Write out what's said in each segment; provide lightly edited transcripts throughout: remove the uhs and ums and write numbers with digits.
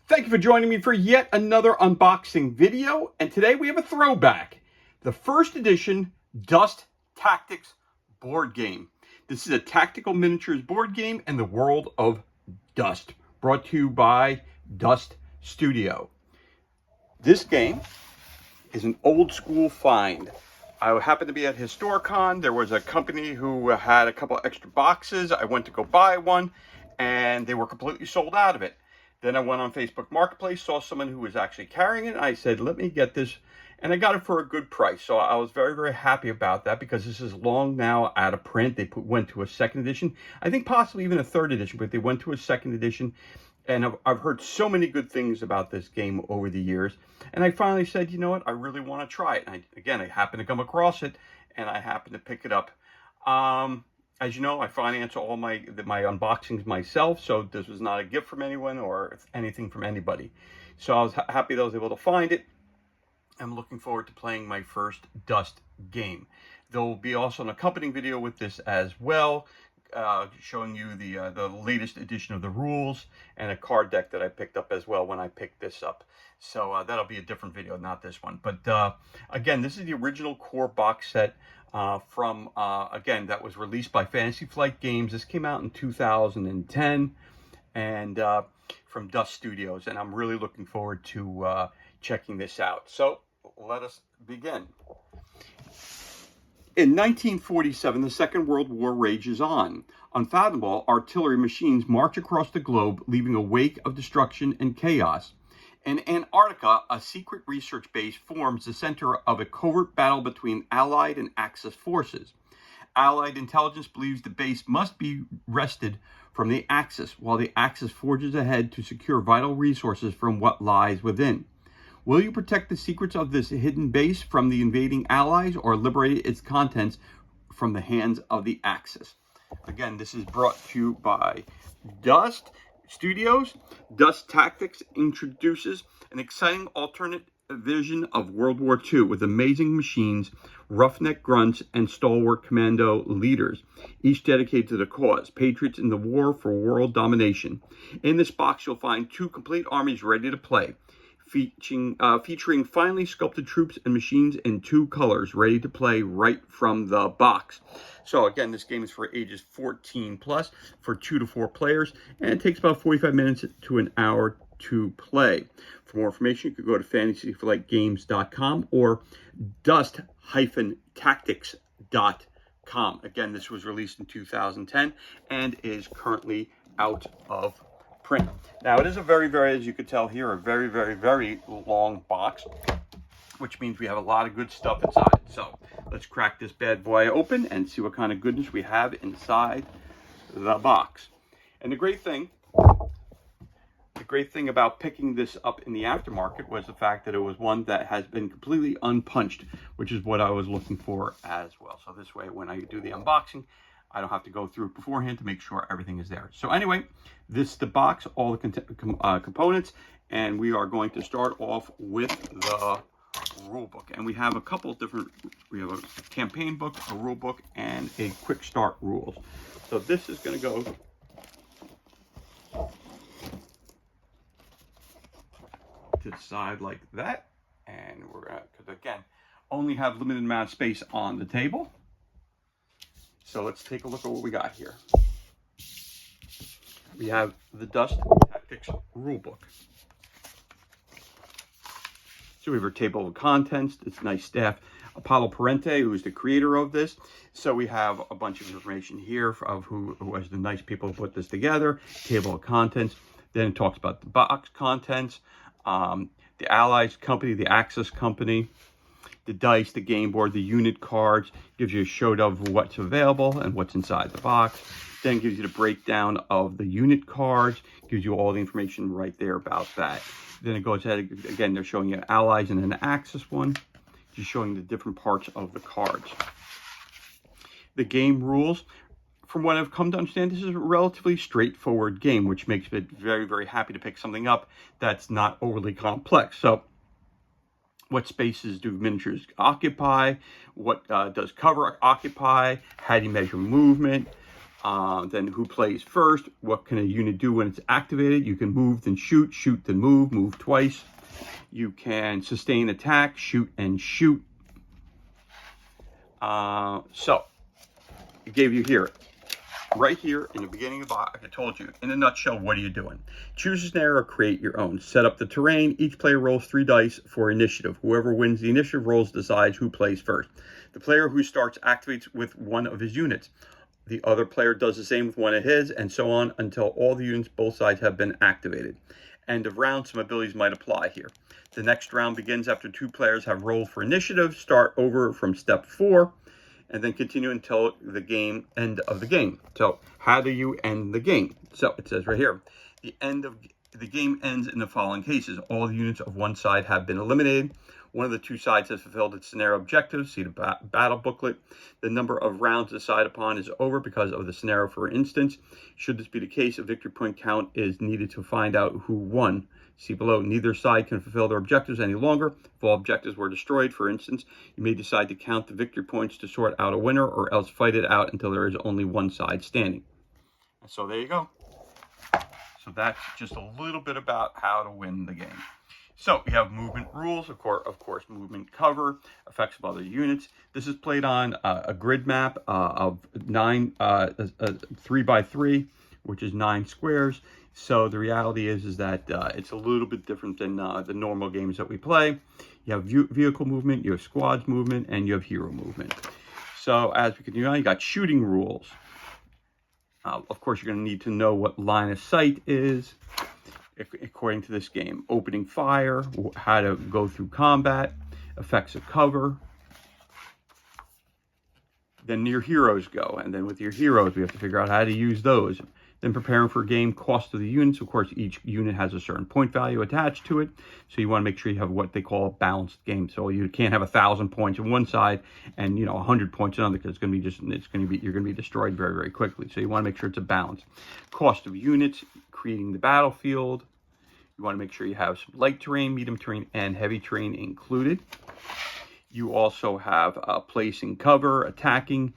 Thank you for joining me for yet another unboxing video, and today we have a throwback. The first edition Dust Tactics board game. This is a tactical miniatures board game in the world of Dust, brought to you by Dust Studio. This game is an old school find. I happened to be at Historicon. There was a company who had a couple extra boxes. I went to go buy one, and they were completely sold out of it. Then I went on Facebook Marketplace, saw someone who was actually carrying it. I said, let me get this. And I got it for a good price. So I was very, very happy about that because this is long now out of print. They went to a second edition. I think possibly even a third edition, but they went to a second edition. And I've heard so many good things about this game over the years. And I finally said, you know what, I really want to try it. And I happened to come across it, and I happened to pick it up. As you know, I finance all my unboxings myself, so this was not a gift from anyone or anything from anybody. So I was happy that I was able to find it. I'm looking forward to playing my first Dust game. There will be also an accompanying video with this as well, showing you the latest edition of the rules and a card deck that I picked up as well when I picked this up. So that'll be a different video, not this one. But again, this is the original core box set again, that was released by Fantasy Flight Games. This came out in 2010 and from Dust Studios, and I'm really looking forward to checking this out. So let us begin. In 1947, the Second World War rages on. Unfathomable artillery machines march across the globe, leaving a wake of destruction and chaos. In Antarctica, a secret research base forms the center of a covert battle between Allied and Axis forces. Allied intelligence believes the base must be wrested from the Axis, while the Axis forges ahead to secure vital resources from what lies within. Will you protect the secrets of this hidden base from the invading Allies, or liberate its contents from the hands of the Axis? Again, this is brought to you by Dust Studios. Dust Tactics introduces an exciting alternate vision of World War II with amazing machines, roughneck grunts, and stalwart commando leaders, each dedicated to the cause, patriots in the war for world domination. In this box, you'll find 2 complete armies ready to play, featuring finely sculpted troops and machines in 2 colors, ready to play right from the box. So again, this game is for ages 14 plus, for 2 to 4 players, and it takes about 45 minutes to an hour to play. For more information, you can go to fantasyflightgames.com or dust-tactics.com. Again, this was released in 2010 and is currently out of print. Now, it is a very, as you could tell here, a very, very long box, which means we have a lot of good stuff inside. So let's crack this bad boy open and see what kind of goodness we have inside the box. And the great thing about picking this up in the aftermarket was the fact that it was one that has been completely unpunched, which is what I was looking for as well. So this way, when I do the unboxing, I don't have to go through it beforehand to make sure everything is there. So anyway, this is the box, all the components, and we are going to start off with the rule book. And we have a couple of different, we have a campaign book, a rule book, and a quick start rules. So this is going to go to the side like that. And we're going to, because again, only have limited amount of space on the table. So let's take a look at what we got here. We have the Dust Tactics Rulebook. So we have our table of contents. It's nice staff. Apollo Parente, who is the creator of this. So we have a bunch of information here of who was the nice people who put this together. Table of contents. Then it talks about the box contents, the Allies company, the Axis company, the dice, the game board, the unit cards, gives you a show of what's available and what's inside the box. Then gives you the breakdown of the unit cards, gives you all the information right there about that. Then it goes ahead, again, they're showing you Allies and an Axis one, just showing the different parts of the cards. The game rules, from what I've come to understand, this is a relatively straightforward game, which makes me very happy to pick something up that's not overly complex. So, what spaces do miniatures occupy? What does cover occupy? How do you measure movement? Then who plays first? What can a unit do when it's activated? You can move, then shoot, shoot, then move, move twice. You can sustain attack, shoot, and shoot. So, it gave you here, right here in the beginning of the box, I told you, in a nutshell, what are you doing? Choose a snare or create your own. Set up the terrain. Each player rolls 3 dice for initiative. Whoever wins the initiative rolls decides who plays first. The player who starts activates with one of his units. The other player does the same with one of his, and so on until all the units both sides have been activated. End of round, some abilities might apply here. The next round begins after 2 players have rolled for initiative. Start over from step 4. And then continue until the end of the game. So how do you end the game? So it says right here, the end of the game ends in the following cases. All the units of one side have been eliminated. One of the 2 sides has fulfilled its scenario objective. See the battle booklet. The number of rounds decided upon is over because of the scenario, for instance. Should this be the case, a victory point count is needed to find out who won. See below, neither side can fulfill their objectives any longer. If all objectives were destroyed, for instance, you may decide to count the victory points to sort out a winner, or else fight it out until there is only one side standing. So there you go. So that's just a little bit about how to win the game. So we have movement rules, of course, movement cover, effects of other units. This is played on a grid map of 3x3, which is 9 squares. So the reality is that it's a little bit different than the normal games that we play. You have vehicle movement, you have squads movement, and you have hero movement. So as we continue on, you got shooting rules. Of course, you're going to need to know what line of sight is according to this game. Opening fire, how to go through combat, effects of cover. Then your heroes go, and then with your heroes, we have to figure out how to use those. Then preparing for a game, cost of the units. Of course, each unit has a certain point value attached to it. So you want to make sure you have what they call a balanced game. So you can't have 1,000 points on one side and 100 points on the other, because you're going to be destroyed very, very quickly. So you want to make sure it's a balance. Cost of units, creating the battlefield. You want to make sure you have some light terrain, medium terrain, and heavy terrain included. You also have placing cover, attacking,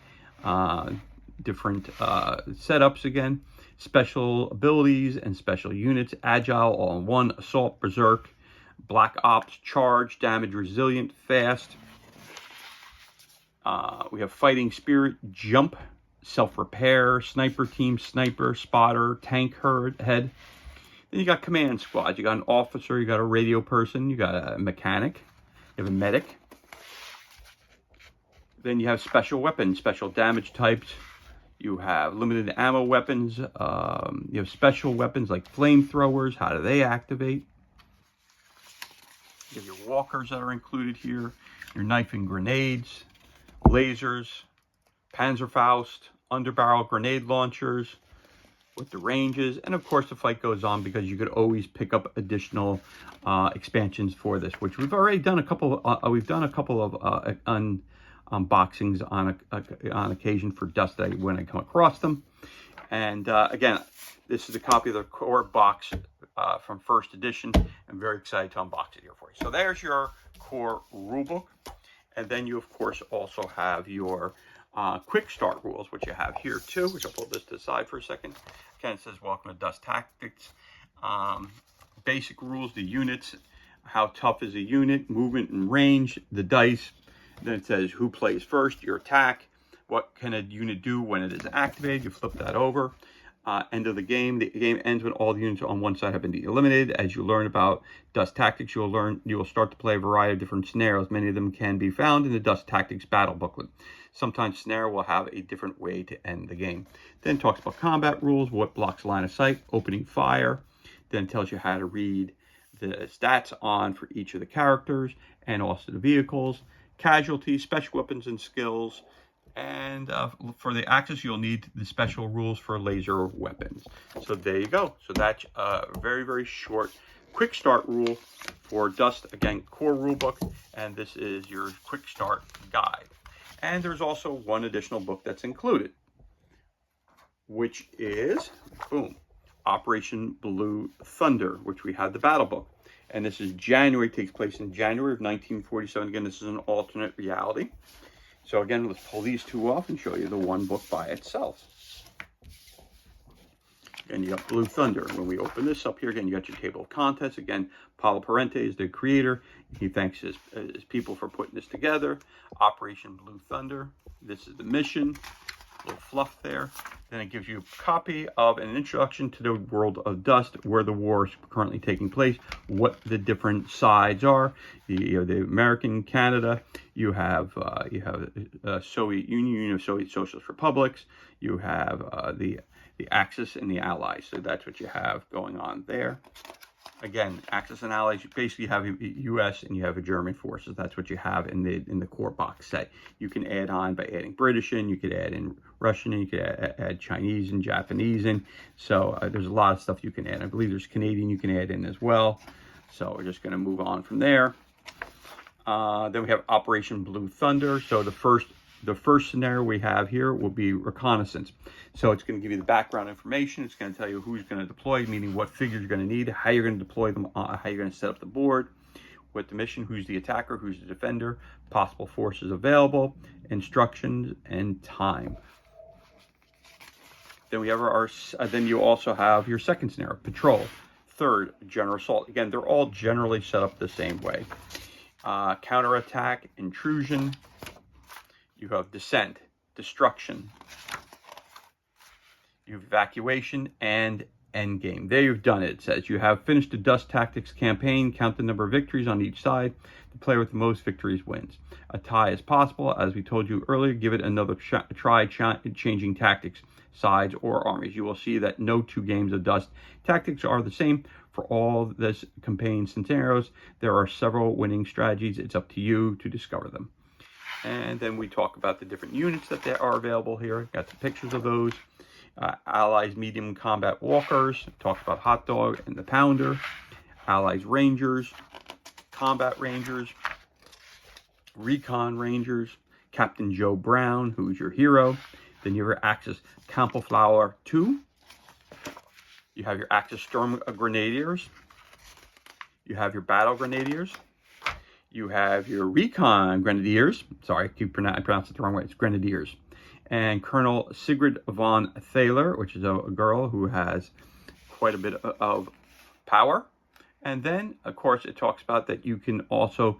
different setups again. Special abilities and special units, agile, all in one, assault, berserk, black ops, charge, damage, resilient, fast. We have fighting spirit, jump, self-repair, sniper team, sniper, spotter, tank head. Then you got command squad. You got an officer, you got a radio person, you got a mechanic, you have a medic. Then you have special weapons, special damage types. You have limited ammo weapons. You have special weapons like flamethrowers. How do they activate? You have your walkers that are included here. Your knife and grenades, lasers, Panzerfaust, underbarrel grenade launchers, with the ranges. And of course, the fight goes on because you could always pick up additional expansions for this, which we've already done a couple. We've done a couple of unboxings on occasion for Dust when I come across them. And again, this is a copy of the core box from first edition. I'm very excited to unbox it here for you. So there's your core rulebook. And then you, of course, also have your quick start rules, which you have here too, which I'll pull this to the side for a second. Again, it says, welcome to Dust Tactics. Basic rules, the units, how tough is a unit, movement and range, the dice. Then it says who plays first, your attack, what can a unit do when it is activated. You flip that over. End of the game. The game ends when all the units on one side have been eliminated. As you learn about Dust Tactics, you will start to play a variety of different scenarios. Many of them can be found in the Dust Tactics battle booklet. Sometimes scenario will have a different way to end the game. Then it talks about combat rules, what blocks line of sight, opening fire. Then it tells you how to read the stats on for each of the characters and also the vehicles. Casualties, special weapons and skills, and for the Axis, you'll need the special rules for laser weapons. So there you go. So that's a very, very short, quick start rule for Dust. Again, core rulebook, and this is your quick start guide. And there's also one additional book that's included, which is, boom, Operation Blue Thunder, which we had the battle book. And this is January, takes place in January of 1947. Again, this is an alternate reality. So again, let's pull these two off and show you the one book by itself. And you got Blue Thunder. When we open this up here, again, you got your table of contents. Again, Paulo Parente is the creator. He thanks his people for putting this together. Operation Blue Thunder. This is the mission. A little fluff there. Then it gives you a copy of an introduction to the world of Dust, where the war is currently taking place, what the different sides are. You have the American, Canada. You have Soviet Union, you have Soviet Socialist Republics. You have the Axis and the Allies. So that's what you have going on there. Again, Axis and Allies, you basically have U.S. and you have a German forces. That's what you have in the core box set. You can add on by adding British in, you could add in Russian in, you could add Chinese and Japanese in. So there's a lot of stuff you can add. I believe there's Canadian you can add in as well. So we're just going to move on from there. Then we have Operation Blue Thunder. So the first scenario we have here will be reconnaissance. So it's going to give you the background information. It's going to tell you who's going to deploy, meaning what figures you're going to need, how you're going to deploy them, how you're going to set up the board, what the mission, who's the attacker, who's the defender, possible forces available, instructions, and time. Then we have then you also have your second scenario, patrol. Third, general assault. Again, they're all generally set up the same way. Counterattack, intrusion. You have descent, destruction. You have evacuation and endgame. There you've done it. It says you have finished the Dust Tactics campaign. Count the number of victories on each side. The player with the most victories wins. A tie is possible. As we told you earlier, give it another try changing tactics, sides, or armies. You will see that no two games of Dust Tactics are the same. For all this campaign scenarios, there are several winning strategies. It's up to you to discover them. And then we talk about the different units that are available here. Got the pictures of those. Allies medium combat walkers. Talked about Hot Dog and the Pounder. Allies Rangers. Combat Rangers. Recon Rangers. Captain Joe Brown, who's your hero. Then you have your Axis Kampfgruppe 2. You have your Axis Sturm Grenadiers. You have your Battle Grenadiers. You have your Recon Grenadiers. Sorry, I pronounced it the wrong way. It's Grenadiers. And Colonel Sigrid von Thaler, which is a girl who has quite a bit of power. And then, of course, it talks about that you can also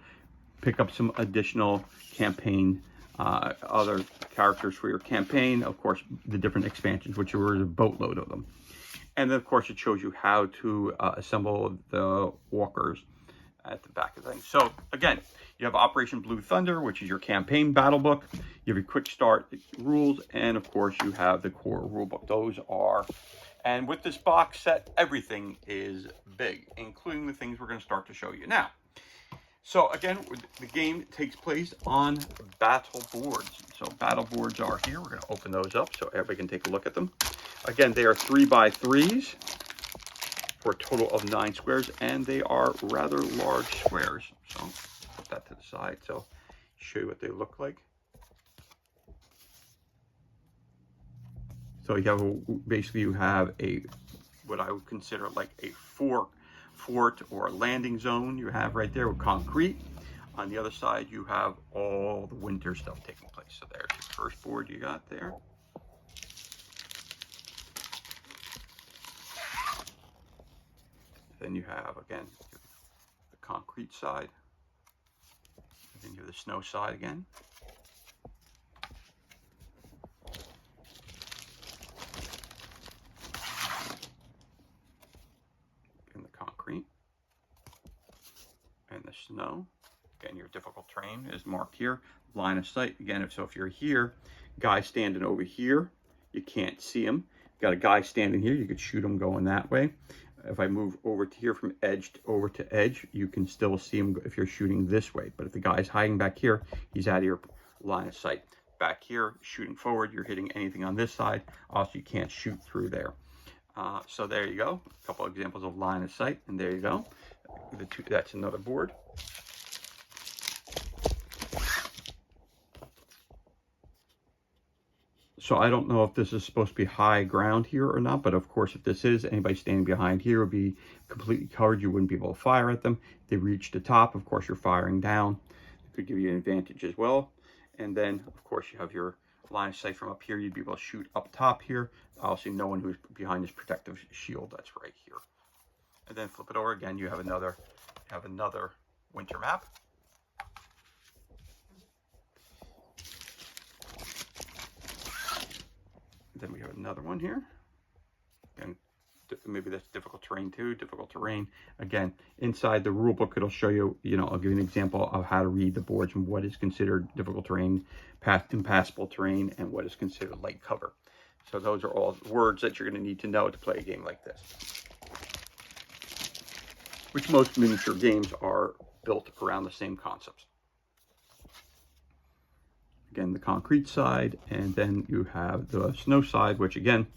pick up some additional campaign, other characters for your campaign. Of course, the different expansions, which are a boatload of them. And then, of course, it shows you how to assemble the walkers at the back of things. So again, you have Operation Blue Thunder, which is your campaign battle book. You have your quick start rules, and of course you have the core rule book. Those are, and with this box set, everything is big, including the things we're going to start to show you now. So again, the game takes place on battle boards. So battle boards are here. We're going to open those up so everybody can take a look at them. Again, they are 3x3s. For a total of 9 squares, and they are rather large squares. So put that to the side. So show you what they look like. So you have basically you have a what I would consider like a fort or a landing zone. You have right there with concrete. On the other side, you have all the winter stuff taking place. So there's your first board you got there. Then you have, again, the concrete side. And then you have the snow side again. And the concrete. And the snow. Again, your difficult terrain is marked here. Line of sight. Again, if you're here, guy standing over here, you can't see him. Got a guy standing here, you could shoot him going that way. If I move over to here from edge over to edge, you can still see him if you're shooting this way. But if the guy's hiding back here, he's out of your line of sight. Back here, shooting forward, you're hitting anything on this side. Also, you can't shoot through there. So there you go. A couple of examples of line of sight, and there you go. That's another board. So I don't know if this is supposed to be high ground here or not, but of course, if this is, anybody standing behind here would be completely covered. You wouldn't be able to fire at them. If they reach the top, of course, you're firing down. It could give you an advantage as well. And then, of course, you have your line of sight from up here. You'd be able to shoot up top here. Obviously, no one who's behind this protective shield. That's right here. And then flip it over again. You have another winter map. Then we have another one here. And maybe that's difficult terrain too. Difficult terrain. Again, inside the rule book, it'll show you. I'll give you an example of how to read the boards and what is considered difficult terrain, impassable terrain, and what is considered light cover. So those are all words that you're going to need to know to play a game like this, which most miniature games are built around the same concepts. Again, the concrete side, and then you have the snow side, which again,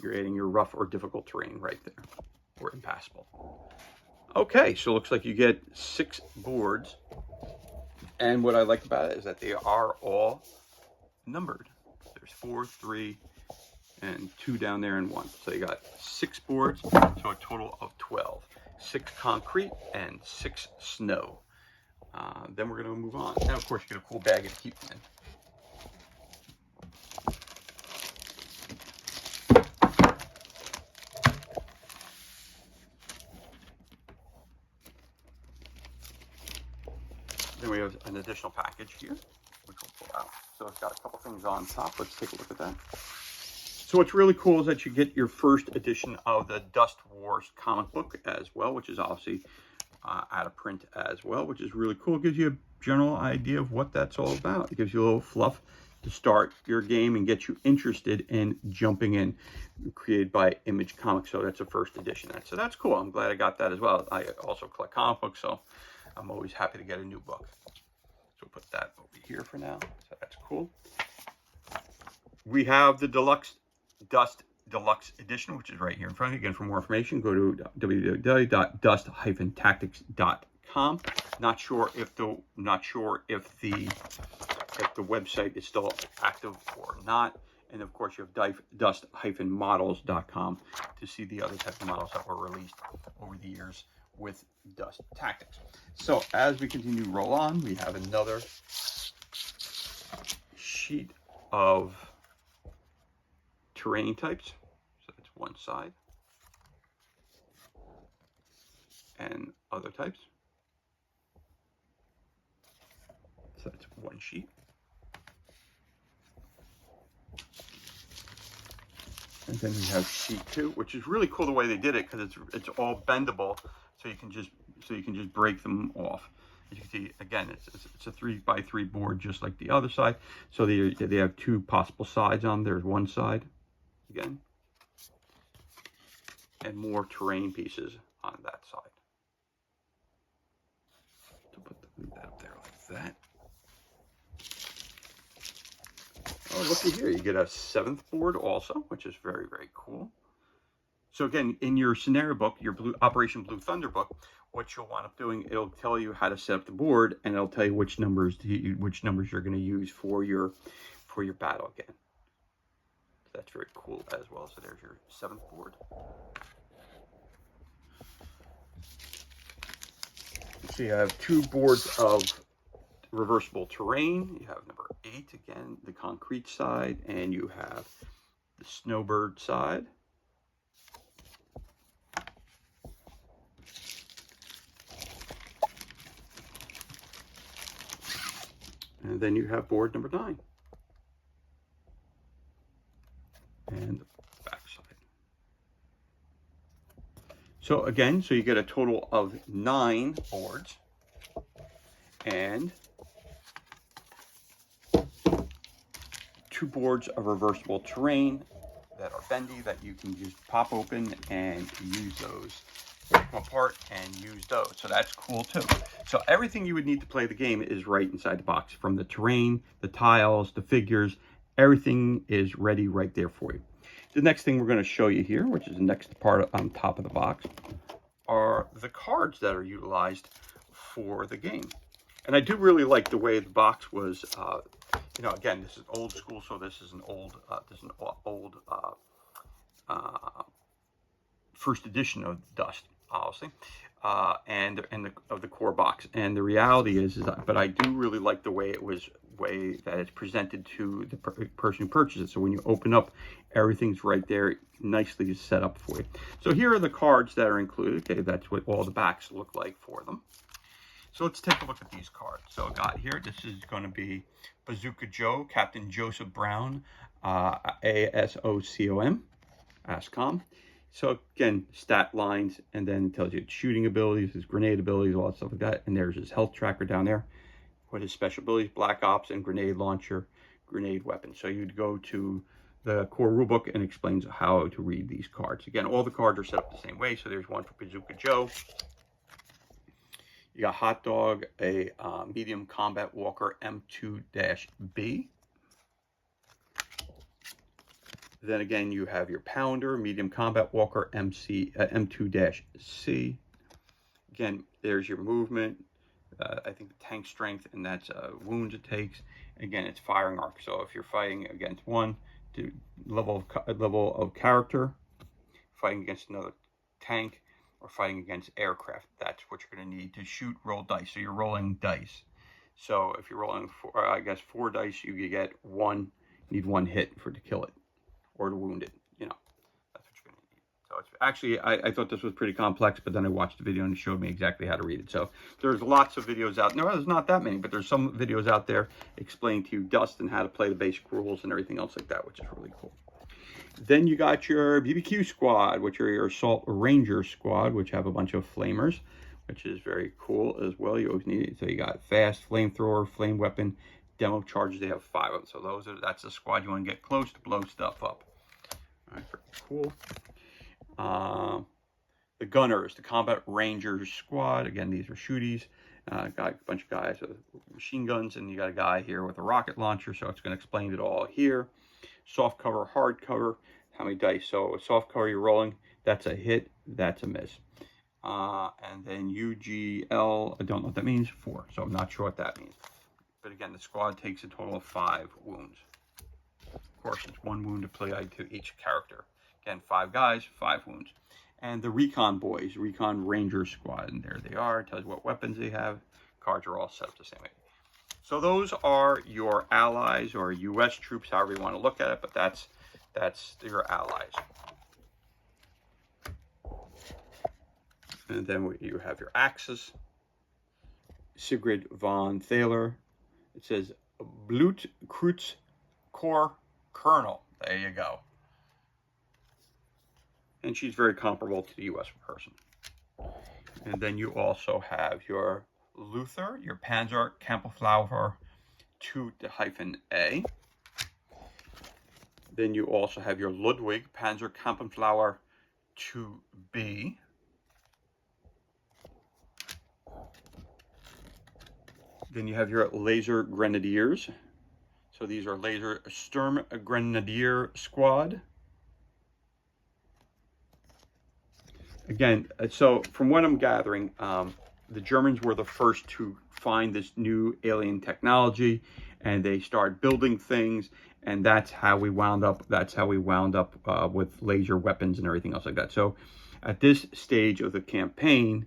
you're adding your rough or difficult terrain right there, or impassable. Okay, so it looks like you get 6 boards. And what I like about it is that they are all numbered. There's 4, 3, and 2 down there and 1. So you got 6 boards, so a total of 12. 6 concrete and 6 snow. Then we're going to move on. Now, of course, you get a cool bag to keep them in. Then we have an additional package here, which we'll pull out. So it's got a couple things on top. Let's take a look at that. So what's really cool is that you get your first edition of the Dust Wars comic book as well, which is obviously out of print as well, which is really cool. It gives you a general idea of what that's all about. It gives you a little fluff to start your game and get you interested in jumping in. Created by Image Comics, so that's a first edition. So that's cool. I'm glad I got that as well. I also collect comic books, so I'm always happy to get a new book. So we'll put that over here for now. So that's cool. We have the Dust Deluxe Edition, which is right here in front of you. Again, for more information, go to www.dust-tactics.com. Not sure if the website is still active or not. And of course, you have dust-models.com to see the other type of models that were released over the years with Dust Tactics. So as we continue to roll on, we have another sheet of terrain types. So that's one side. And other types. So that's one sheet. And then we have sheet 2, which is really cool the way they did it, because it's all bendable, so you can just break them off. As you can see, again, it's a 3x3 board just like the other side. So they have 2 possible sides on. There's one side again, and more terrain pieces on that side. So put that up there like that. Oh, looky here, you get a 7th board also, which is very, very cool. So again, in your scenario book, your Operation Blue Thunder book, what you'll wind up doing, it'll tell you how to set up the board, and it'll tell you which numbers you're going to use for your battle again. So that's very cool as well. So there's your 7th board. So you have 2 boards of reversible terrain. You have number 8 again, the concrete side, and you have the snowbird side. And then you have board number 9 and the back side. So again, so you get a total of 9 boards and 2 boards of reversible terrain that are bendy that you can just pop open and use those. Take them apart and use those. So that's cool too. So everything you would need to play the game is right inside the box. From the terrain, the tiles, the figures, everything is ready right there for you. The next thing we're going to show you here, which is the next part on top of the box, are the cards that are utilized for the game. And I do really like the way the box was, again, this is old school, so this is an old, first edition of Dust, obviously, of the core box. And the reality is but I do really like the way it was way that it's presented to the person who purchases it. So when you open up, everything's right there, nicely set up for you. So here are the cards that are included. Okay, that's what all the backs look like for them. So let's take a look at these cards. So I got here, this is going to be Bazooka Joe, Captain Joseph Brown, ASOCOM, ASCOM. So again, stat lines, and then it tells you shooting abilities, his grenade abilities, all that stuff like that. And there's his health tracker down there. What his special abilities, Black Ops and grenade launcher, grenade weapon. So you'd go to the core rulebook and explains how to read these cards. Again, all the cards are set up the same way. So there's one for Bazooka Joe. You got Hot Dog, a medium combat walker M2-B. Then again, you have your Pounder, medium combat walker M2-C. Again, there's your movement. I think the tank strength, and that's wounds it takes. Again, it's firing arc. So if you're fighting against one, to level of character, fighting against another tank, or fighting against aircraft, that's what you're going to need to shoot, roll dice. So you're rolling dice. So if you're rolling, four dice, you get one. You need one hit to kill it or to wound it. You know, that's what you're going to need. So it's actually, I thought this was pretty complex, but then I watched the video and it showed me exactly how to read it. So there's lots of videos out. No, there's not that many, but there's some videos out there explaining to you Dust and how to play the basic rules and everything else like that, which is really cool. Then you got your BBQ squad, which are your Assault Ranger squad, which have a bunch of flamers, which is very cool as well. You always need it. So you got fast, flamethrower, flame weapon, demo charges. They have 5 of them. So that's the squad you want to get close to blow stuff up. All right, very cool. The Gunners, the Combat Rangers squad. Again, these are shooties. Got a bunch of guys with machine guns, and you got a guy here with a rocket launcher. So it's going to explain it all here. Soft cover, hard cover, how many dice. So a soft cover you're rolling, that's a hit, that's a miss. And then UGL, I don't know what that means, 4. So I'm not sure what that means. But again, the squad takes a total of 5 wounds. Of course, it's 1 wound applied to each character. Again, 5 guys, 5 wounds. And the Recon Boys, Recon Ranger squad, and there they are. It tells you what weapons they have. Cards are all set up the same way. So those are your allies or U.S. troops, however you want to look at it, but that's your allies. And then you have your Axis, Sigrid von Thaler. It says Blutkreuz Corps Colonel. There you go. And she's very comparable to the U.S. person. And then you also have your Luther, your Panzer Kampfflauer 2-A. Then you also have your Ludwig Panzer Kampfflauer 2B. Then you have your Laser Grenadiers. So these are Laser Sturm Grenadier Squad. Again, so from what I'm gathering, the Germans were the first to find this new alien technology, and they started building things, and that's how we wound up. With laser weapons and everything else like that. So, at this stage of the campaign,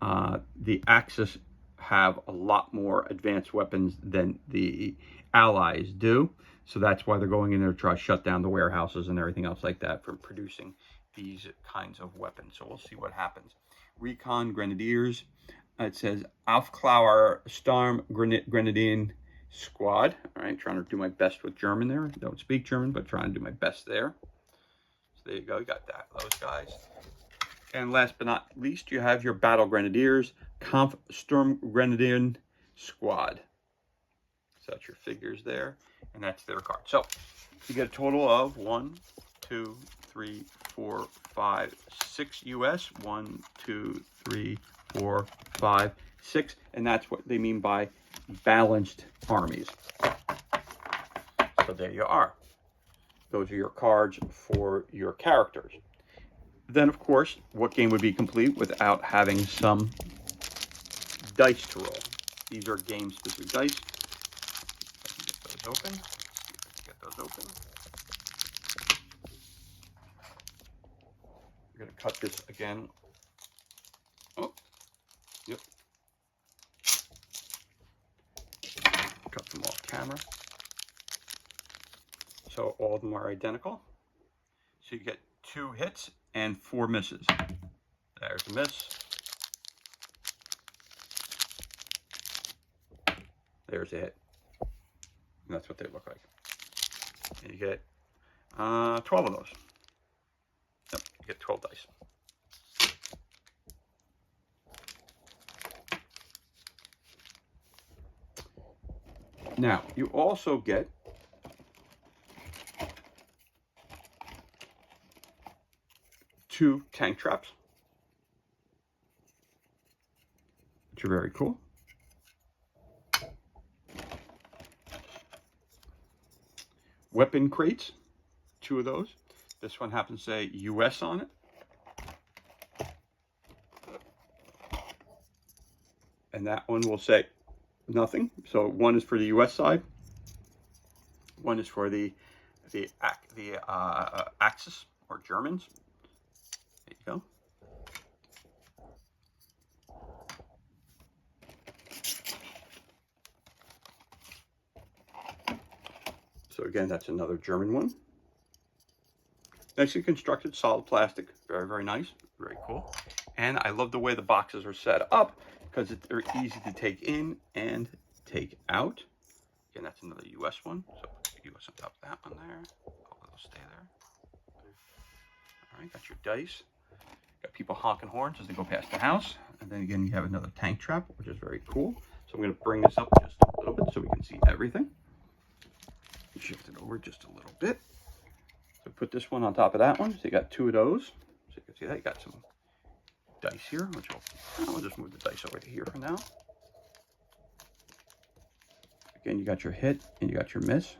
the Axis have a lot more advanced weapons than the Allies do. So that's why they're going in there to try to shut down the warehouses and everything else like that from producing these kinds of weapons. So we'll see what happens. Recon Grenadiers. It says Aufklauer Sturm Grenadier Squad. All right, trying to do my best with German there. Don't speak German, but trying to do my best there. So there you go. You got that. Those guys. And last but not least, you have your Battle Grenadiers, Kampf Sturm Grenadier Squad. So that's your figures there, and that's their card. So you get a total of 1, 2, 3, 4, 5, 6 US. 1, 2, 3, 4, 5, 6, and that's what they mean by balanced armies. So there you are. Those are your cards for your characters. Then, of course, what game would be complete without having some dice to roll? These are game-specific dice. Get those open. Get those open. We're going to cut this again. Oh, yep. Cut them off camera. So all of them are identical. So you get 2 hits and 4 misses. There's a miss. There's a hit. And that's what they look like. And you get 12 of those. Yep, you get 12 dice. Now, you also get two tank traps, which are very cool. Weapon crates, 2 of those. This one happens to say US on it. And that one will say nothing. So one is for the US side. One is for the Axis or Germans. There you go. So again, that's another German one. Nicely constructed, solid plastic. Very, very nice. Very cool. And I love the way the boxes are set up because they're easy to take in and take out. Again, that's another US one. So US on top of that one there. Oh, it'll stay there. All right, got your dice. Got people honking horns as they go past the house. And then again, you have another tank trap, which is very cool. So I'm going to bring this up just a little bit so we can see everything. Shift it over just a little bit. So put this one on top of that one. So you got 2 of those. So you can see that you got some dice here, which we'll just move the dice over to here for now. Again, you got your hit and you got your miss.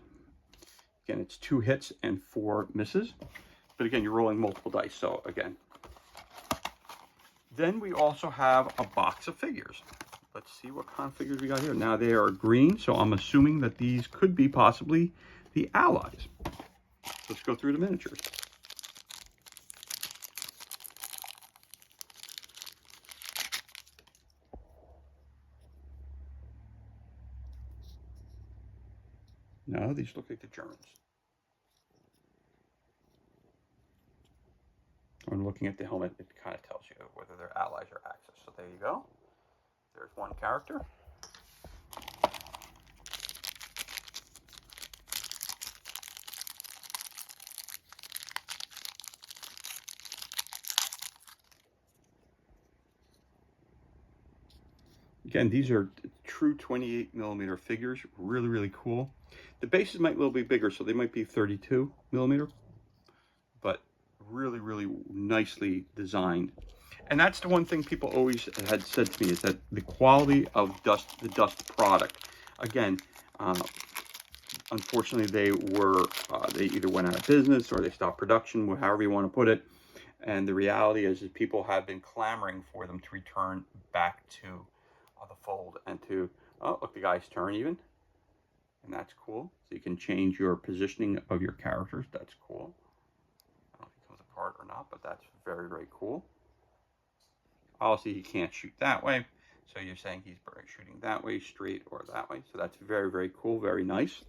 Again, it's 2 hits and 4 misses. But again, you're rolling multiple dice. So again, then we also have a box of figures. Let's see what kind of figures we got here. Now they are green, so I'm assuming that these could be possibly the Allies. Let's go through the miniatures. No, these look like the Germans. When looking at the helmet, it kind of tells you whether they're Allies or Axis. So there you go. There's one character. Again, these are true 28mm figures. Really, really cool. The bases might a little bit bigger, so they might be 32mm. But really, really nicely designed. And that's the one thing people always had said to me is that the quality of the Dust product. Again, unfortunately, they either went out of business or they stopped production, however you want to put it. And the reality is people have been clamoring for them to return back to the fold and to, oh, look, the guy's turn even. And that's cool. So you can change your positioning of your characters. That's cool. I don't know if it comes apart or not, but that's very, very cool. Obviously, he can't shoot that way. So you're saying he's shooting that way, straight, or that way. So that's very, very cool, very nice.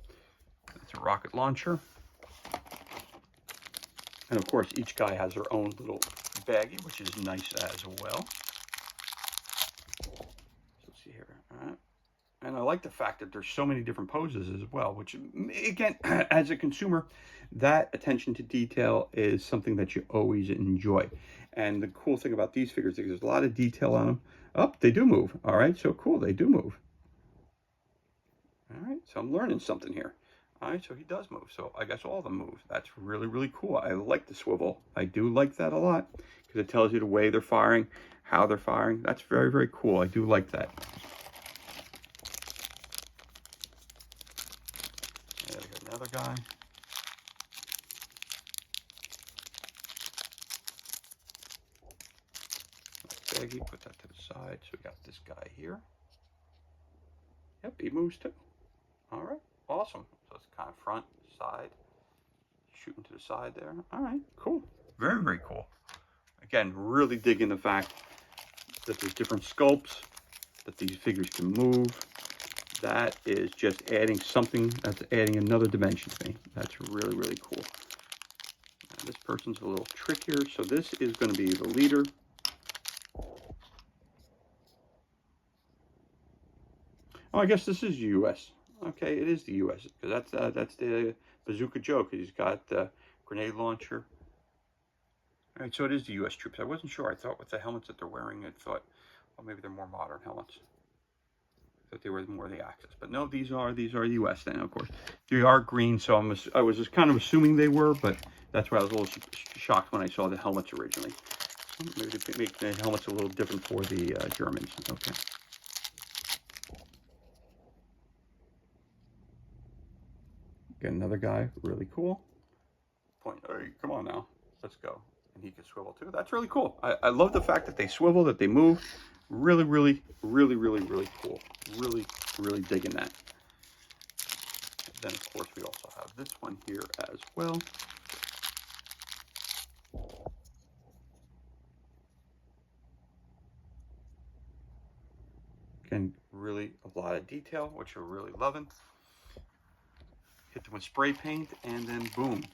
It's a rocket launcher. And of course, each guy has their own little baggie, which is nice as well. So let's see here. All right. And I like the fact that there's so many different poses as well, which, again, as a consumer, that attention to detail is something that you always enjoy. And the cool thing about these figures is there's a lot of detail on them. Oh, they do move. All right, so cool, they do move. All right, so I'm learning something here. All right, so he does move. So I guess all of them move. That's really, really cool. I like the swivel. I do like that a lot because it tells you the way they're firing, how they're firing. That's very, very cool. I do like that. There we got another guy. Baggie, put that to the side. So we got this guy here. Yep, he moves too. All right, awesome. So it's kind of front, side, shooting to the side there. All right, cool. Very, very cool. Again, really digging the fact that there's different sculpts, that these figures can move. That is just adding something, that's adding another dimension to me. That's really, really cool. This person's a little trickier, so this is going to be the leader. Oh, I guess this is U.S. Okay, it is the U.S. because that's the Bazooka Joe, because he's got the grenade launcher. All right, so it is the U.S. troops. I wasn't sure. I thought with the helmets that they're wearing, I thought, well, maybe they're more modern helmets. I thought they were more the Axis, but no, these are the U.S. then, of course. They are green, so I was just kind of assuming they were, but that's why I was a little shocked when I saw the helmets originally. Maybe they make the helmets a little different for the Germans. Okay. Get another guy, really cool. Point. All right, come on now, let's go. And he can swivel too. That's really cool. I love the fact that they swivel, that they move. Really, really, really, really, really cool. Really, really digging that. Then, of course, we also have this one here as well. Again, really a lot of detail, which we're really loving. Hit them with spray paint, and then boom.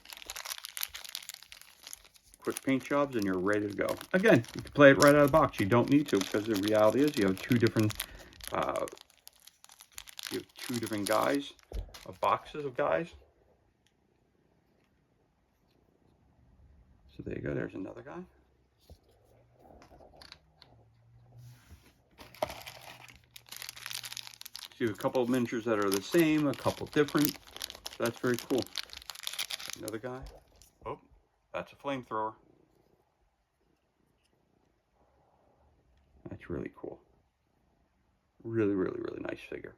Quick paint jobs, and you're ready to go. Again, you can play it right out of the box. You don't need to, because the reality is you have two different guys, boxes of guys. So there you go. There's another guy. See a couple of miniatures that are the same, a couple different. So that's very cool. Another guy. Oh, that's a flamethrower. That's really cool. Really, really, really nice figure.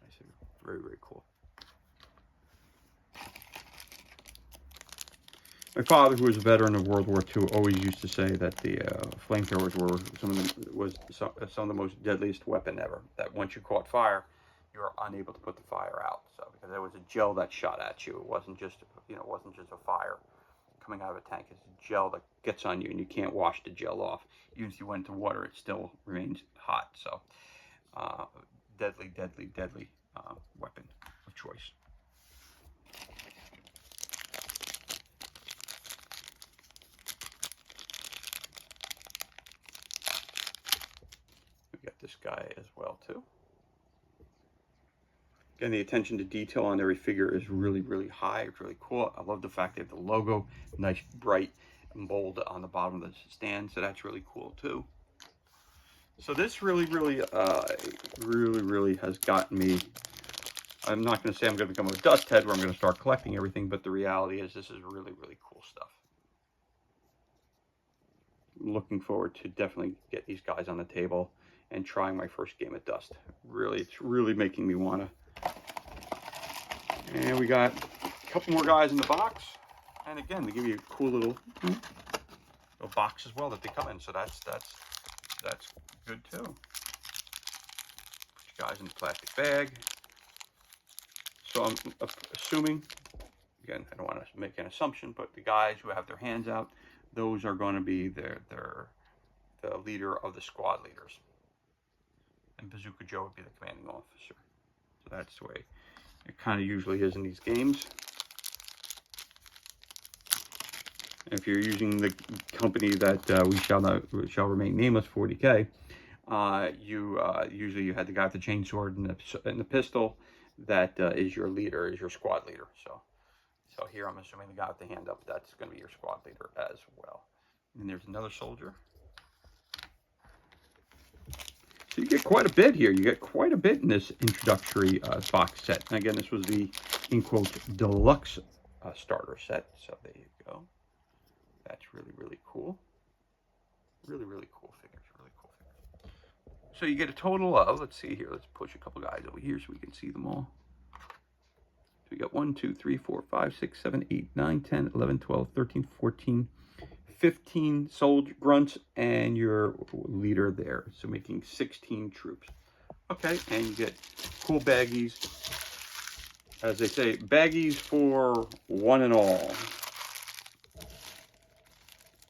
Nice figure. Very, very cool. My father, who was a veteran of World War II, always used to say that the flamethrowers were some of the most deadliest weapon ever. That once you caught fire, you were unable to put the fire out. So because there was a gel that shot at you, it wasn't just a fire coming out of a tank. It's a gel that gets on you, and you can't wash the gel off. Even if you went into water, it still remains hot. So deadly, deadly, deadly weapon of choice. Got this guy as well too. Again, the attention to detail on every figure is really, really high. It's really cool. I love the fact they have the logo, nice, bright, and bold on the bottom of the stand. So that's really cool too. So this really, really, really has gotten me. I'm not going to say I'm going to become a dust head where I'm going to start collecting everything, but the reality is this is really, really cool stuff. I'm looking forward to definitely get these guys on the table and trying my first game of Dust. Really, it's really making me want to. And we got a couple more guys in the box. And again, they give you a cool little box as well that they come in. So that's good too. Put you guys in the plastic bag. So I'm assuming, again, I don't want to make an assumption, but the guys who have their hands out, those are going to be the leader of the squad leaders. And Bazooka Joe would be the commanding officer. So that's the way it kind of usually is in these games. If you're using the company that we shall remain nameless, 40K, usually you had the guy with the chainsword and the pistol that is your leader, is your squad leader. So here I'm assuming the guy with the hand up, that's going to be your squad leader as well. And there's another soldier. So you get quite a bit here. You get quite a bit in this introductory box set. And again, this was the, in quote, deluxe starter set. So there you go. That's really, really cool. Really, really cool figures. Really cool figures. So you get a total of, let's see here. Let's push a couple guys over here so we can see them all. So we got 1, 2, 3, 4, 5, 6, 7, 8, 9, 10, 11, 12, 13, 14, 15 soldier grunts, and your leader there. So making 16 troops. Okay, and you get cool baggies. As they say, baggies for one and all.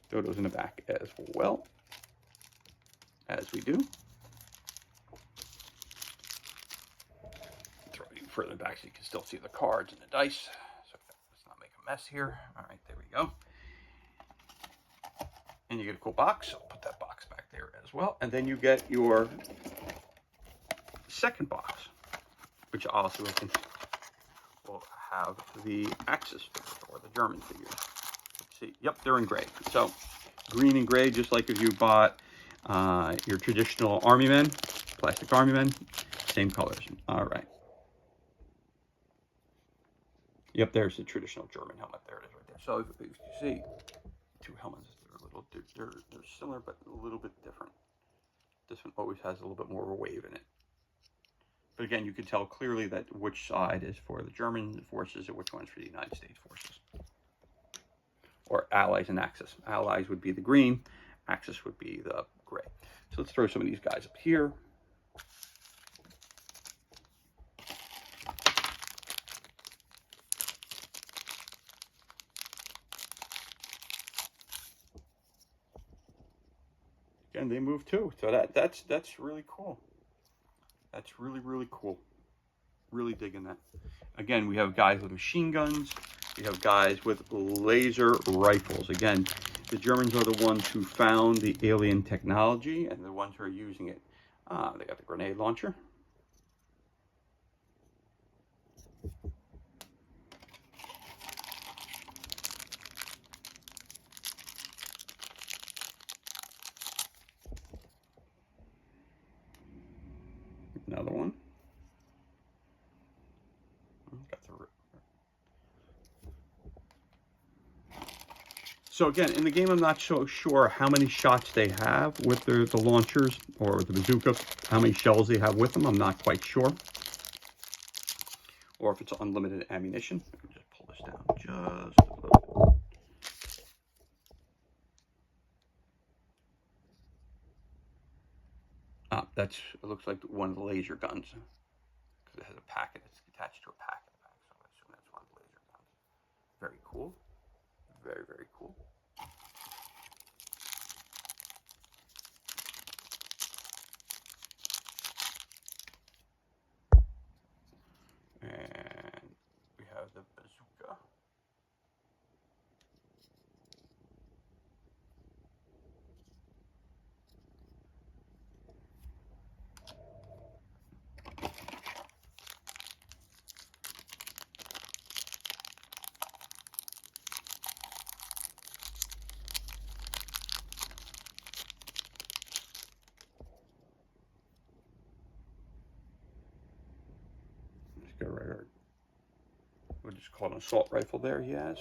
Dodo's in the back as well, as we do. further back so you can still see the cards and the dice. So let's not make a mess here. All right, there we go. And you get a cool box. So I'll put that box back there as well. And then you get your second box, which also will have the Axis figures, or the German figures. Let's see. Yep, they're in gray. So green and gray, just like if you bought your traditional Army Men, plastic Army Men, same colors. All right. Yep, there's the traditional German helmet. There it is right there. So if you see two helmets, they're similar but a little bit different. This one always has a little bit more of a wave in it. But again, you can tell clearly that which side is for the German forces and which one's for the United States forces. Or Allies and Axis. Allies would be the green, Axis would be the gray. So let's throw some of these guys up here. And they move too, so that's really cool. That's really cool. Really digging that. Again, we have guys with machine guns. We have guys with laser rifles. Again, the Germans are the ones who found the alien technology and the ones who are using it. They got the grenade launcher. Another one. So again, in the game, I'm not so sure how many shots they have with the launchers or the bazooka, how many shells they have with them. I'm not quite sure. Or if it's unlimited ammunition. Let me just pull this down just a little bit. It looks like one of the laser guns, because it has a packet. It's attached to a packet. So I assume that's one of the laser guns. Very cool. Very cool. And we have the bazooka. Let's go right here. We'll just call it an assault rifle there he has.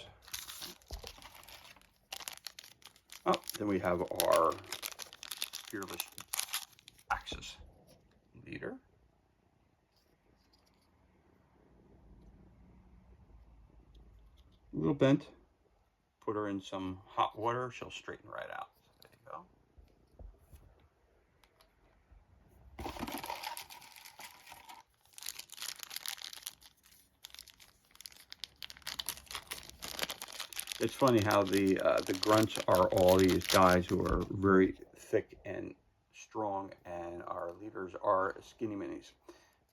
Oh, then we have our fearless Axis leader. A little bent. Put her in some hot water, she'll straighten right out. There you go. It's funny how the grunts are all these guys who are very thick and strong, and our leaders are skinny minis.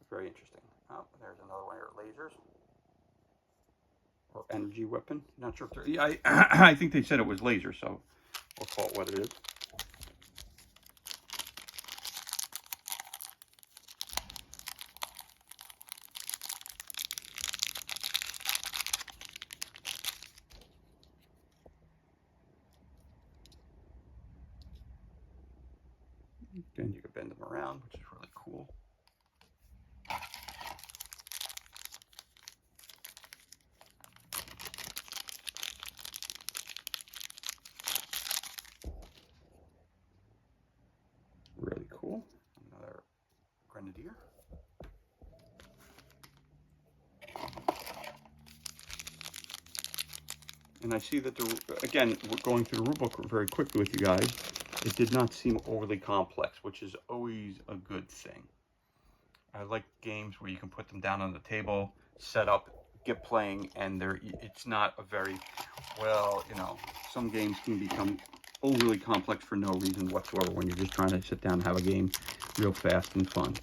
Very interesting. Oh, there's another one here, lasers. Or energy weapon. Not sure if they're... Yeah, I think they said it was laser, so we'll call it what it is. Again, you can bend them around, which is really cool. Really cool. Another grenadier. And I see that, again, we're going through the rulebook very quickly with you guys. It did not seem overly complex, which is always a good thing. I like games where you can put them down on the table, set up, get playing, and it's not a very, well, you know, some games can become overly complex for no reason whatsoever when you're just trying to sit down and have a game real fast and fun.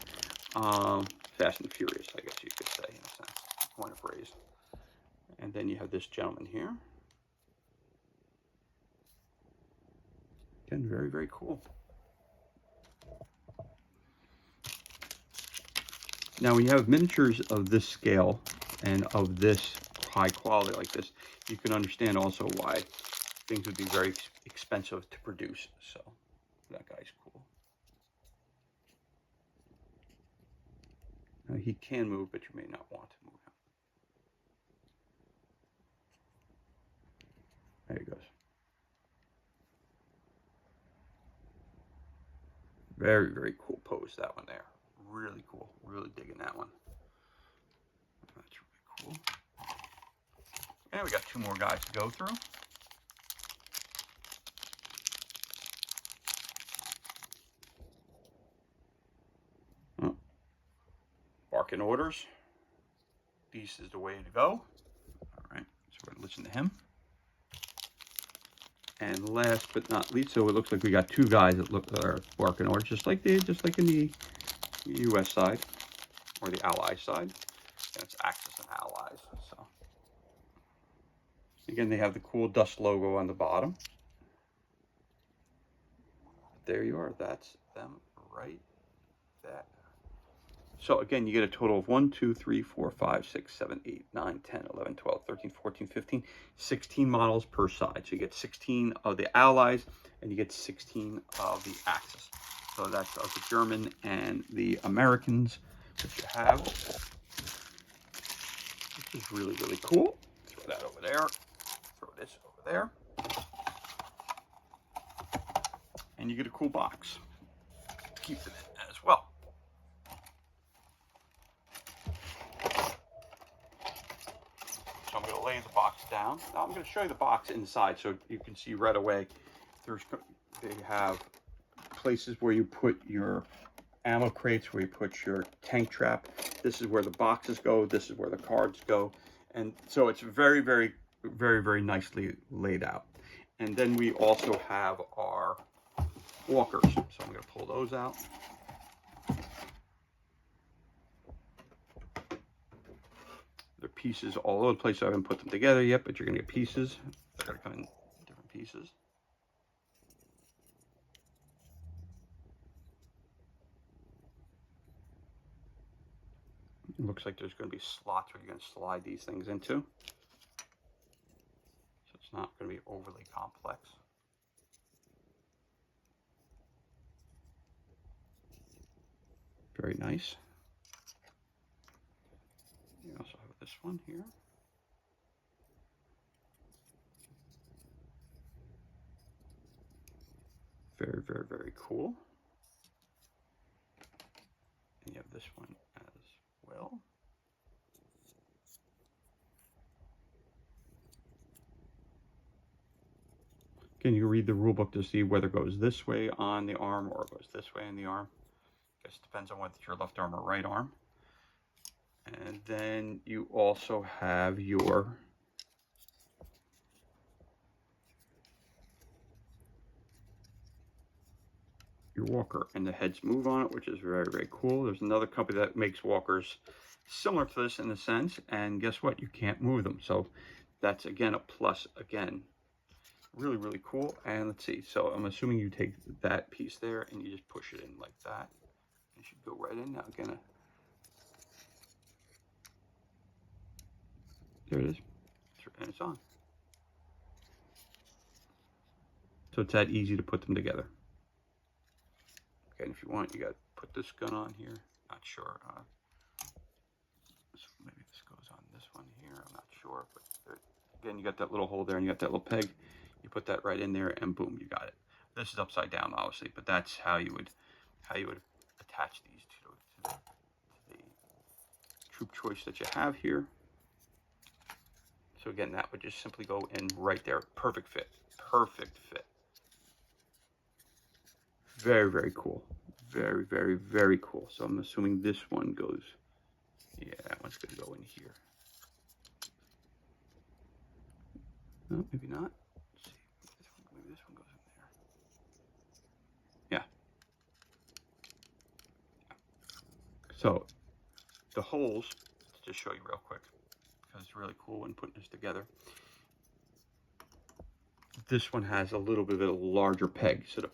Fast and Furious, I guess you could say, in a sense, point of phrase. And then you have this gentleman here. Again, very, very cool. Now, when you have miniatures of this scale and of this high quality like this, you can understand also why things would be very expensive to produce. So that guy's cool. Now, he can move, but you may not want to move him. There he goes. Very, very cool pose, that one there. Really cool. Really digging that one. That's really cool. And we got 2 more guys to go through. Oh. Barking orders. Beast is the way to go. All right, so we're going to listen to him. And last but not least, so it looks like we got 2 guys that are barking orders, just like in the U.S. side or the Ally side. And it's Axis and Allies. So again, they have the cool Dust logo on the bottom. There you are. That's them right there. So again, you get a total of 1, 2, 3, 4, 5, 6, 7, 8, 9, 10, 11, 12, 13, 14, 15, 16 models per side. So you get 16 of the Allies and you get 16 of the Axis. So that's of the German and the Americans that you have. Which is really, really cool. Throw that over there. Throw this over there. And you get a cool box. Keep it in as well. So I'm going to lay the box down. Now I'm going to show you the box inside so you can see right away. They have places where you put your ammo crates, where you put your tank trap. This is where the boxes go. This is where the cards go. And so it's very, very, very, very nicely laid out. And then we also have our walkers. So I'm going to pull those out. They're pieces all over the place. I haven't put them together yet, but you're going to get pieces. They're going to come in different pieces. It looks like there's going to be slots where you're going to slide these things into. So it's not going to be overly complex. Very nice. You also have this one here. Very, very, very cool. And you have this one as well. Again, you read the rule book to see whether it goes this way on the arm or it goes this way on the arm. I guess it depends on whether it's your left arm or right arm. And then you also have your walker, and the heads move on it, which is very, very cool. There's another company that makes walkers similar to this in a sense, and guess what? You can't move them. So that's again a plus. Again, really, really cool. And let's see. So I'm assuming you take that piece there and you just push it in like that. It should go right in. Now again, there it is, and it's on. So it's that easy to put them together. Okay, and if you want, you got to put this gun on here. Not sure. So maybe this goes on this one here. I'm not sure, but again, you got that little hole there, and you got that little peg. You put that right in there, and boom, you got it. This is upside down, obviously, but that's how you would attach these to the troop choice that you have here. So again, that would just simply go in right there. Perfect fit. Perfect fit. Very, very cool. Very, very, very cool. So I'm assuming this one goes, yeah, that one's going to go in here. No, maybe not. Let's see. Maybe this one goes in there. Yeah. So the holes, let's just show you real quick, because it's really cool when putting this together. This one has a little bit of a larger peg, so the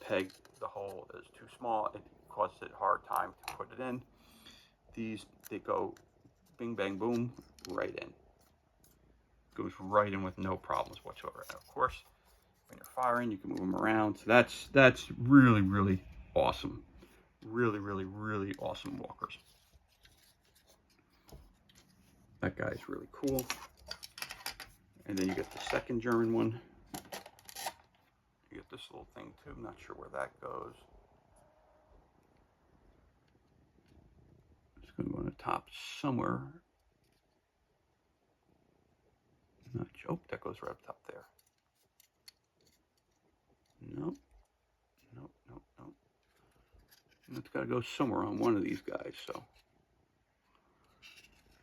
hole is too small. It causes it a hard time to put it in. These, they go bing, bang, boom, right in. Goes right in with no problems whatsoever. And of course, when you're firing, you can move them around. So that's really, really awesome. Really, really, really awesome walkers. That guy's really cool. And then you get the second German one. You get this little thing too. I'm not sure where that goes. It's going to go on the top somewhere. Not, oh, that goes right up top there. Nope. Nope, nope, nope. And it's got to go somewhere on one of these guys, so.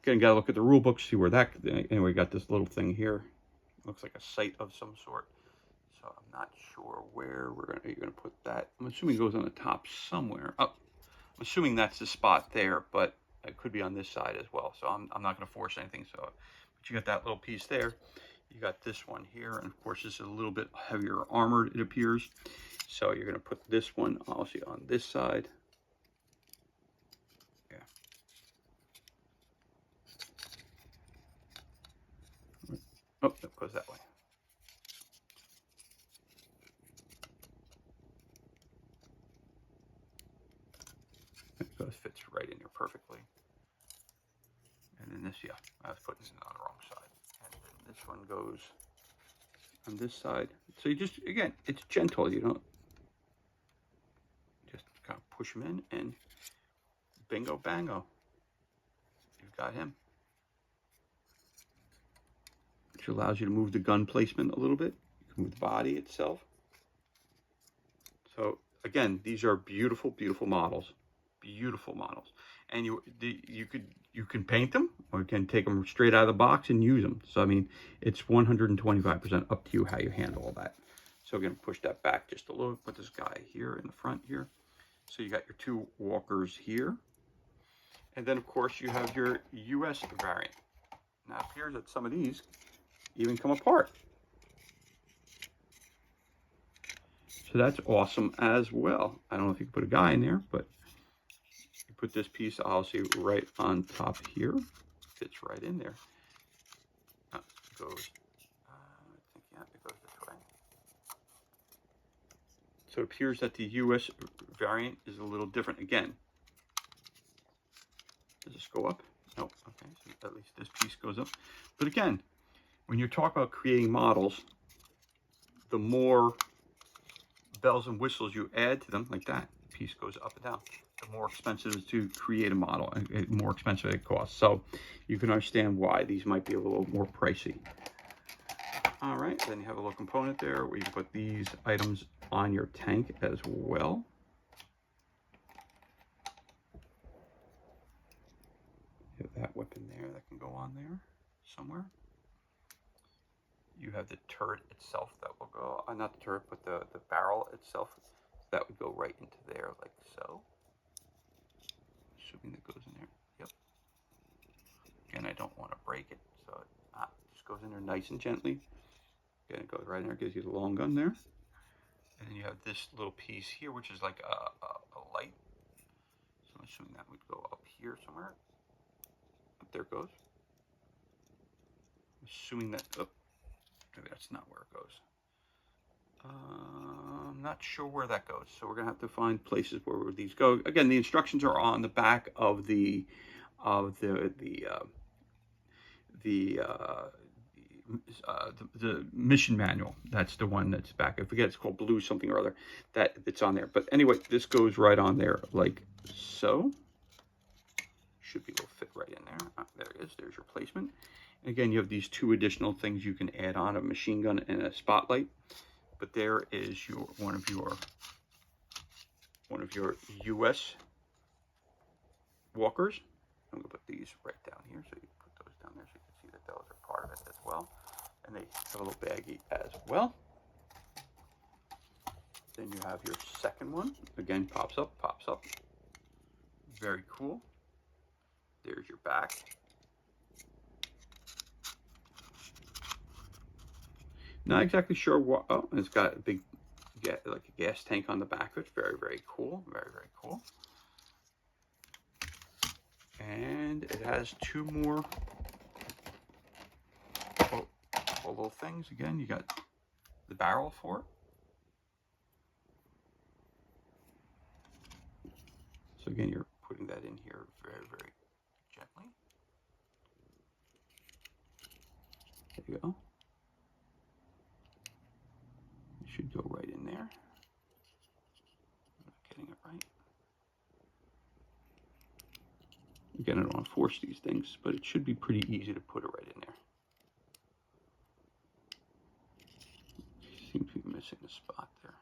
Again, got to look at the rule book, see where that, anyway, we got this little thing here. Looks like a sight of some sort. So I'm not sure where you're gonna put that. I'm assuming it goes on the top somewhere. Oh, I'm assuming that's the spot there, but it could be on this side as well. So I'm not gonna force anything. So, but you got that little piece there. You got this one here, and of course this is a little bit heavier armored, it appears. So you're gonna put this one also on this side. Yeah. Oh, that goes that way. It goes, fits right in here perfectly. And then this, yeah, I was putting it on the wrong side. And then this one goes on this side. So you just, again, it's gentle. You don't just kind of push him in and bingo bango. You've got him. Which allows you to move the gun placement a little bit. You can move the body itself. So again, these are beautiful, beautiful models. Beautiful models. And you can paint them, or you can take them straight out of the box and use them. So I mean, it's 125% up to you how you handle all that. So we're going to push that back just a little. Put this guy here in the front here. So you got your two walkers here, and then of course you have your US variant. Now it appears that some of these even come apart. So that's awesome as well. I don't know if you can put a guy in there, but you put this piece, I'll see, right on top here. Fits right in there. It goes, I think, yeah, it goes this way. So it appears that the US variant is a little different. Again, does this go up? Nope. Okay, so at least this piece goes up. But again, when you're talking about creating models, the more bells and whistles you add to them, like that piece goes up and down, the more expensive it is to create a model, and the more expensive it costs. So you can understand why these might be a little more pricey. All right, then you have a little component there where you can put these items on your tank as well. You have that weapon there that can go on there somewhere. You have the turret itself that will go, not the turret, but the barrel itself, that would go right into there like so. Assuming that goes in there. Yep. Again, I don't want to break it, so it just goes in there nice and gently. Again, it goes right in there, gives you the long gun there. And then you have this little piece here, which is like a light. So I'm assuming that would go up here somewhere. Up there it goes. Assuming that, oh, maybe that's not where it goes. I'm not sure where that goes, so we're gonna have to find places where these go. Again, the instructions are on the back of the mission manual. That's the one that's back. I forget, it's called Blue something or other. It's on there. But anyway, this goes right on there like so. Should be able to fit right in there. There it is. There's your placement. And again, you have these two additional things you can add on: a machine gun and a spotlight. But there is one of your US walkers. I'm gonna put these right down here, so you can put those down there so you can see that those are part of it as well. And they have a little baggie as well. Then you have your second one. Again, pops up. Very cool. There's your back. Not exactly sure what. Oh, it's got a big, like a gas tank on the back of it. Very, very cool. Very, very cool. And it has two more little things. Again, you got the barrel for it. So again, you're putting that in here very, very gently. There you go. It should go right in there. I'm not getting it right. Again, I don't want to force these things, but it should be pretty easy to put it right in there. Seems to be missing a spot there.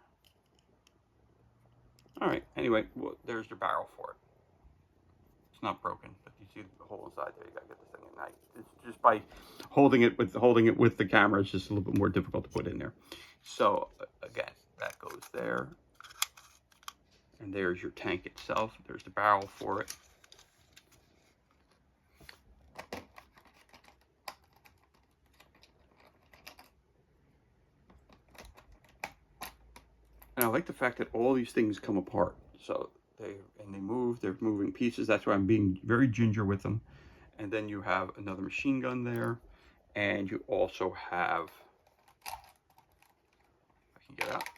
All right, anyway, well, there's your barrel for it. It's not broken, but you see the hole inside there. You gotta get this thing in nice. It's just by holding it with the camera, it's just a little bit more difficult to put in there. So again, that goes there. And there's your tank itself. There's the barrel for it. And I like the fact that all these things come apart. So they're moving pieces. That's why I'm being very ginger with them. And then you have another machine gun there. And you also have, I can get out.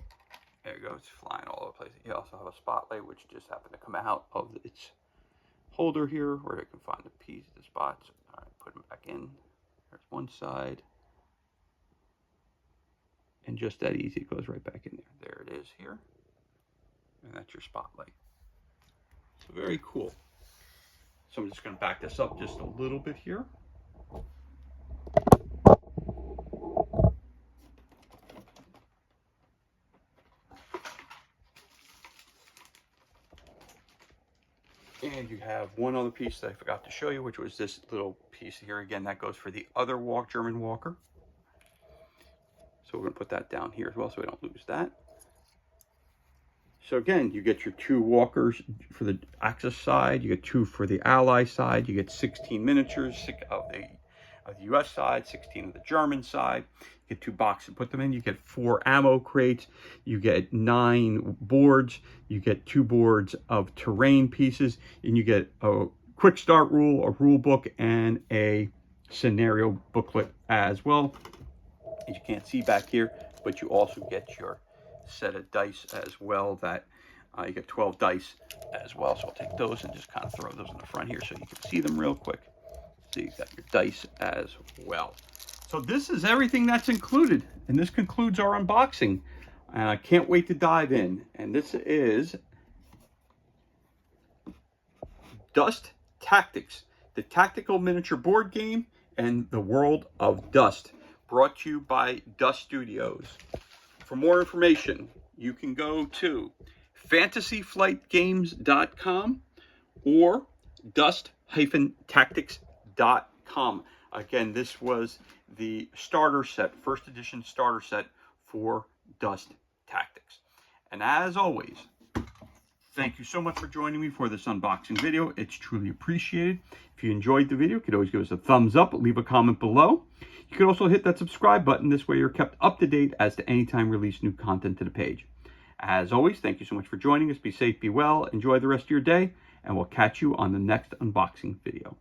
There you go, it's flying all over the place. You also have a spotlight, which just happened to come out of its holder here, where you can find the piece, the spots. All right, put them back in. There's one side. And just that easy, it goes right back in there. There it is here. And that's your spotlight. So very cool. So I'm just going to back this up just a little bit here. And you have one other piece that I forgot to show you, which was this little piece here. Again, that goes for the other German walker. So we're going to put that down here as well so we don't lose that. So again, you get your two walkers for the Axis side, you get two for the Ally side, you get 16 miniatures of the US side, 16 of the German side. You get 2 boxes, put them in. You get 4 ammo crates. You get 9 boards. You get 2 boards of terrain pieces, and you get a quick start rule, a rule book, and a scenario booklet as well. As you can't see back here, but you also get your set of dice as well. That you get 12 dice as well. So I'll take those and just kind of throw those in the front here so you can see them real quick. So you've got your dice as well. So this is everything that's included, and this concludes our unboxing. And I can't wait to dive in. And this is Dust Tactics, the tactical miniature board game and the world of Dust, brought to you by Dust Studios. For more information, you can go to fantasyflightgames.com or dust-tactics.com. Again, this was the starter set, first edition starter set for Dust Tactics. And as always, thank you so much for joining me for this unboxing video. It's truly appreciated. If you enjoyed the video, you could always give us a thumbs up, leave a comment below. You could also hit that subscribe button. This way you're kept up to date as to any time we release new content to the page. As always, thank you so much for joining us. Be safe, be well, enjoy the rest of your day, and we'll catch you on the next unboxing video.